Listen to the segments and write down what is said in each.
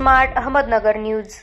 Smart Ahmednagar news.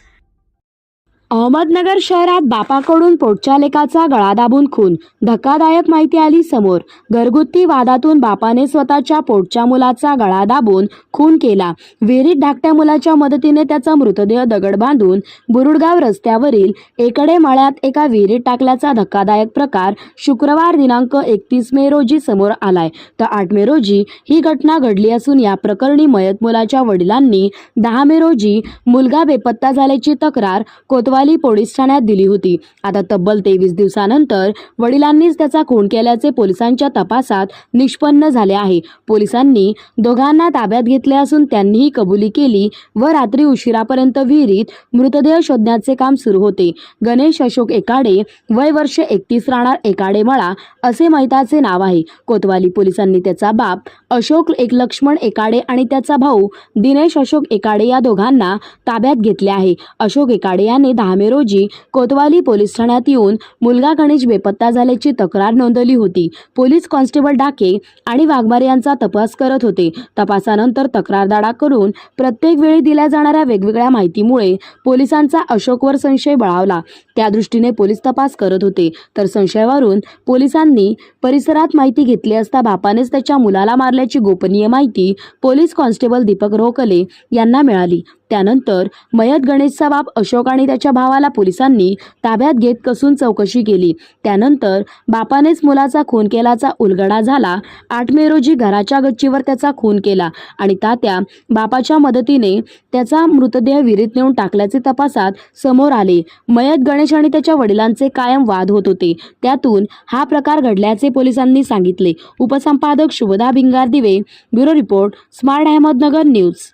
Ahmednagar शहरात बापाकडून पोटच्या लेकाचा गळा दाबून खून। धक्कादायक माहिती आली समोर। घरगुती वादातून बापाने स्वतःच्या पोटच्या मुलाचा गळा दाबून खून केला। विहिरीत धाकट्या मुलाच्या मदतीने त्याचा मृतदेह दगड बांधून बुरुडगाव रस्त्यावरील एकडे मळ्यात एका विहिरीत टाकल्याचा धक्कादायक प्रकार शुक्रवार दिनांक 31 मे रोजी समोर आलाय। तर 8 मे रोजी ही घटना घडली असून या प्रकरणी मयत मुलाच्या वडिलांनी 10 मे रोजी मुलगा बेपत्ता झाल्याची तक्रार कोतवाली पोलीस ठाण्यात दिली होती। आता तब्बल 23 दिवसानंतर वडिलांनीच त्याचा खून केल्याचे पोलिसांच्या तपासात निष्पन्न झाले आहे। पोलिसांनी दोघांना ताब्यात घेतले असून त्यांनीही कबुली केली व रात्री उशिरापर्यंत विहिरीत मृतदेह शोधण्याचे काम सुरू होते। गणेश अशोक एकाडे, वय वर्ष 31, राहणार एकाडे मळा असे मयताचे नाव आहे। कोतवाली पोलिसांनी त्याचा बाप अशोक लक्ष्मण एकाडे आणि त्याचा भाऊ दिनेश अशोक एकाडे या दोघांना ताब्यात घेतले आहे। अशोक एकाडे याने 10 मे रोजी कोतवाली पोलीस ठाण्यात येऊन मुलगा गणेश बेपत्ता झाल्याची तक्रार नोंदवली होती। पोलीस कॉन्स्टेबल डाके आणि वाघमारे यांचा तपास करत होते। तपासानंतर तक्रारदारा करून प्रत्येक वेळी दिल्या जाणाऱ्या वेगवेगळ्या माहितीमुळे पोलिसांचा अशोकवर संशय बळावला। त्या दृष्टीने पोलीस तपास करत होते। तर संशयावरून पोलिसांनी परिसरात माहिती घेतली असता बापानेच त्याच्या मुलाला मारल्याची गोपनीय माहिती पोलीस कॉन्स्टेबल दीपक रोकले यांना मिळाली। त्यानंतर मयत गणेशचा बाप अशोक आणि त्याच्या भावाला पोलिसांनी ताब्यात घेत कसून चौकशी केली। त्यानंतर बापानेच मुलाचा खून केल्याचा उलगडा झाला। 8 मे रोजी घराच्या गच्चीवर त्याचा खून केला आणि तात्या बापाच्या मदतीने त्याचा मृतदेह विहिरीत नेऊन टाकल्याचे तपासात समोर आले। मयत गणेश आणि त्याच्या वडिलांचे कायम वाद होत होते, त्यातून हा प्रकार घडल्याचे पोलिसांनी सांगितले। उपसंपादक शुभदा भिंगार दिवे, bureau report, smart Ahmednagar news.